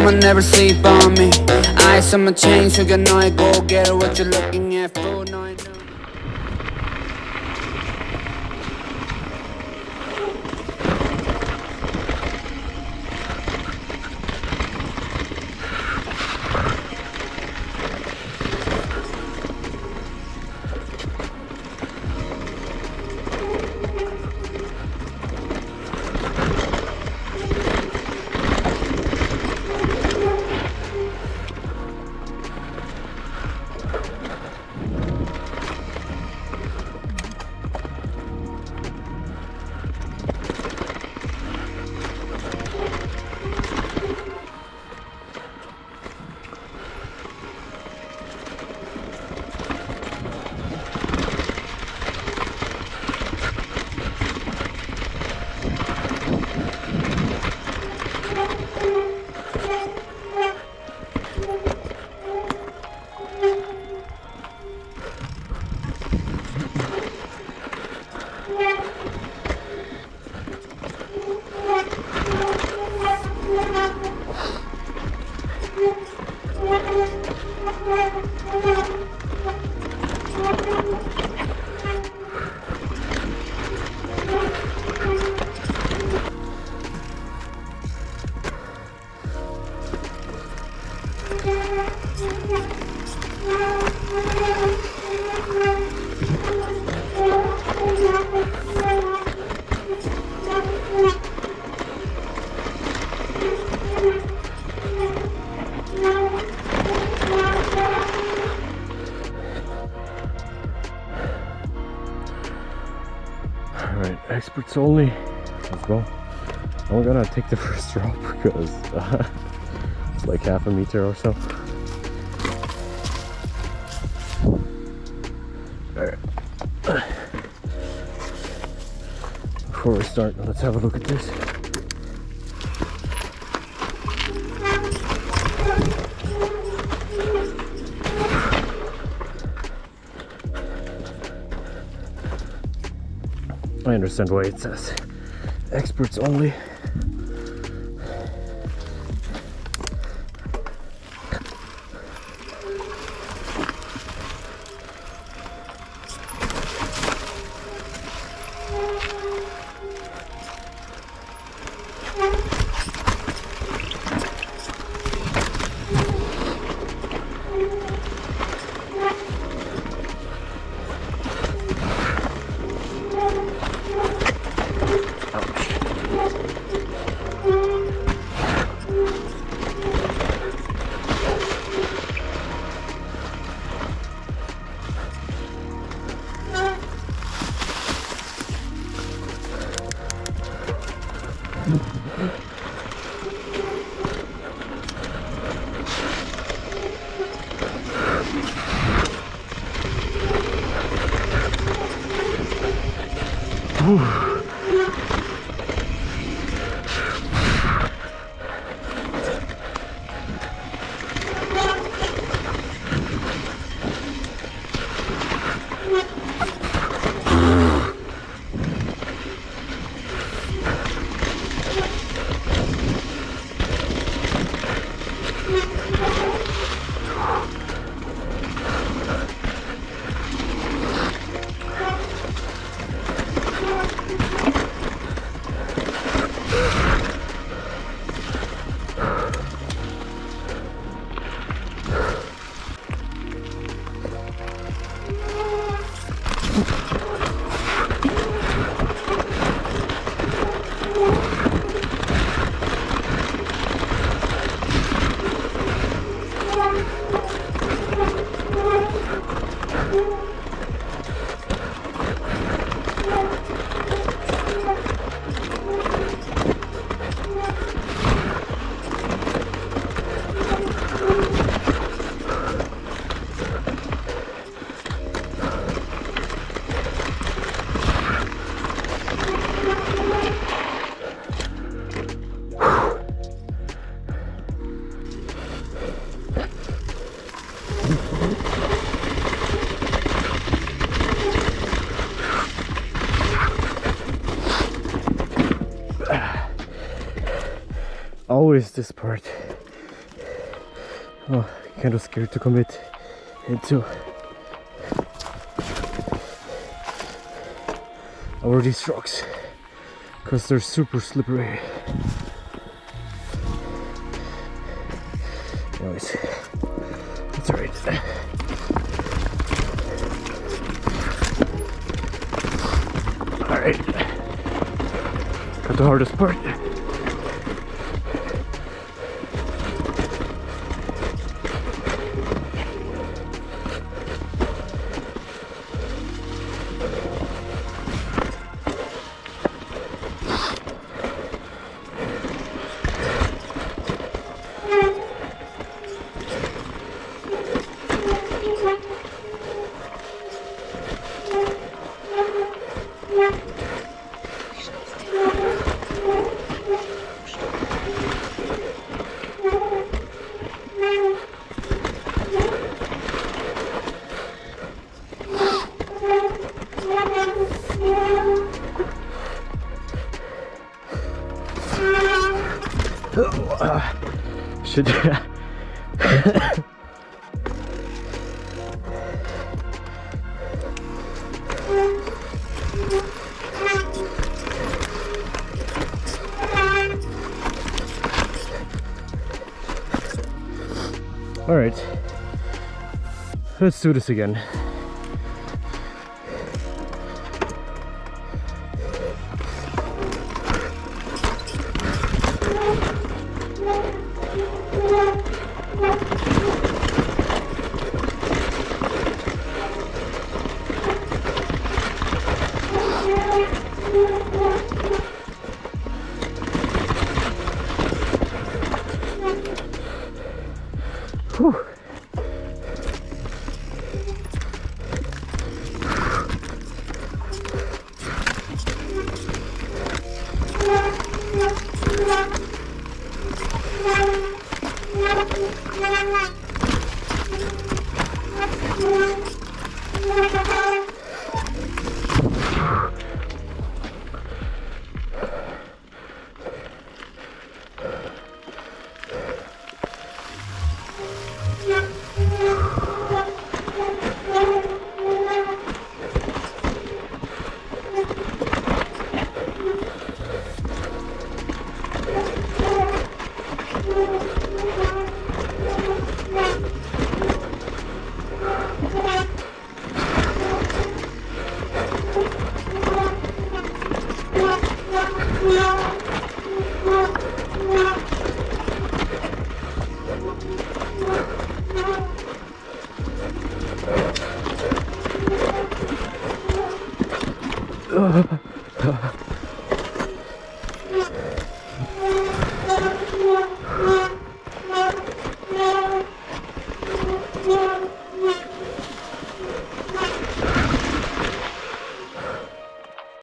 I'ma never sleep on me. Eyes on my chain, so you know I go get it. What you looking at, fool? No, I know. Alright, experts only. Let's go. I'm gonna take the first drop because it's like half a meter or so. Alright. Before we start, let's have a look at this. I understand why it says experts only. Always this part Oh, kind of scared to commit into over these rocks because they're super slippery. Anyways, that's alright. Alright, got the hardest part. Should all right, let's do this again. Whew. Ugh.